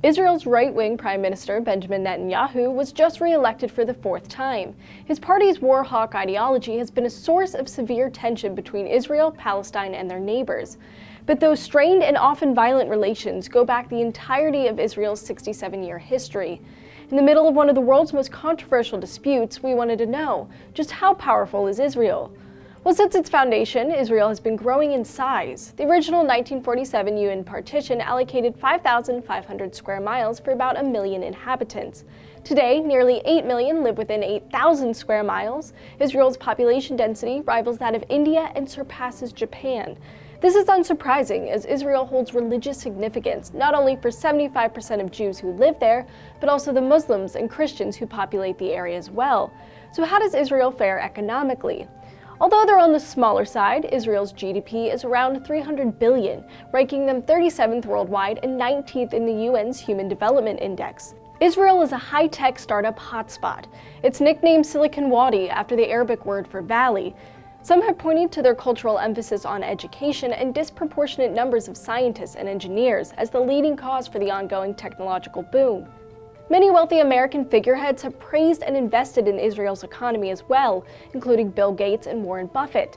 Israel's right-wing Prime Minister Benjamin Netanyahu was just re-elected for the fourth time. His party's war hawk ideology has been a source of severe tension between Israel, Palestine, and their neighbors. But those strained and often violent relations go back the entirety of Israel's 67-year history. In the middle of one of the world's most controversial disputes, we wanted to know, just how powerful is Israel? Well, since its foundation, Israel has been growing in size. The original 1947 UN partition allocated 5,500 square miles for about 1 million inhabitants. Today, nearly 8 million live within 8,000 square miles. Israel's population density rivals that of India and surpasses Japan. This is unsurprising, as Israel holds religious significance not only for 75% of Jews who live there, but also the Muslims and Christians who populate the area as well. So how does Israel fare economically? Although they're on the smaller side, Israel's GDP is around $300 billion, ranking them 37th worldwide and 19th in the UN's Human Development Index. Israel is a high-tech startup hotspot. It's nicknamed Silicon Wadi after the Arabic word for valley. Some have pointed to their cultural emphasis on education and disproportionate numbers of scientists and engineers as the leading cause for the ongoing technological boom. Many wealthy American figureheads have praised and invested in Israel's economy as well, including Bill Gates and Warren Buffett.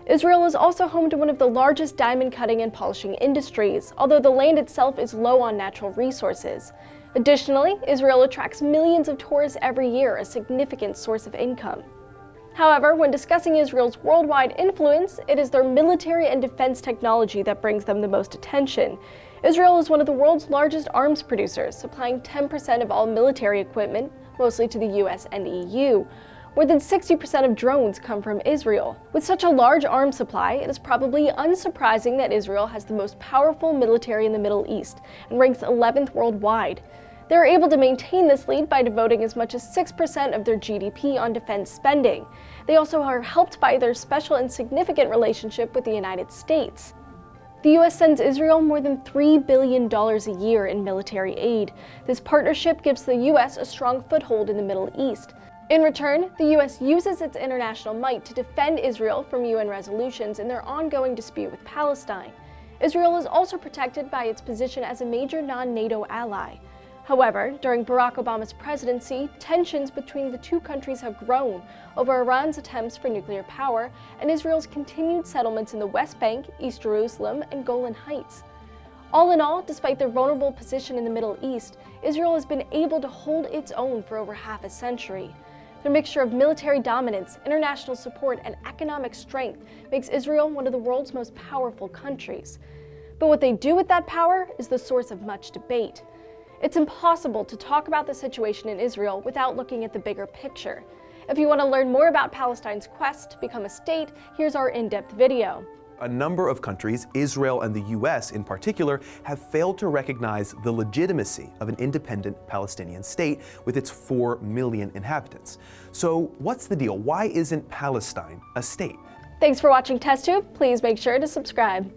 Israel is also home to one of the largest diamond cutting and polishing industries, although the land itself is low on natural resources. Additionally, Israel attracts millions of tourists every year, a significant source of income. However, when discussing Israel's worldwide influence, it is their military and defense technology that brings them the most attention. Israel is one of the world's largest arms producers, supplying 10% of all military equipment, mostly to the US and EU. More than 60% of drones come from Israel. With such a large arms supply, it is probably unsurprising that Israel has the most powerful military in the Middle East and ranks 11th worldwide. They are able to maintain this lead by devoting as much as 6% of their GDP on defense spending. They also are helped by their special and significant relationship with the United States. The US sends Israel more than $3 billion a year in military aid. This partnership gives the US a strong foothold in the Middle East. In return, the US uses its international might to defend Israel from UN resolutions in their ongoing dispute with Palestine. Israel is also protected by its position as a major non-NATO ally. However, during Barack Obama's presidency, tensions between the two countries have grown over Iran's attempts for nuclear power and Israel's continued settlements in the West Bank, East Jerusalem, and Golan Heights. All in all, despite their vulnerable position in the Middle East, Israel has been able to hold its own for over half a century. Their mixture of military dominance, international support, and economic strength makes Israel one of the world's most powerful countries. But what they do with that power is the source of much debate. It's impossible to talk about the situation in Israel without looking at the bigger picture. If you want to learn more about Palestine's quest to become a state, here's our in-depth video. A number of countries, Israel and the US in particular, have failed to recognize the legitimacy of an independent Palestinian state with its 4 million inhabitants. So what's the deal? Why isn't Palestine a state? Thanks for watching TestTube. Please make sure to subscribe.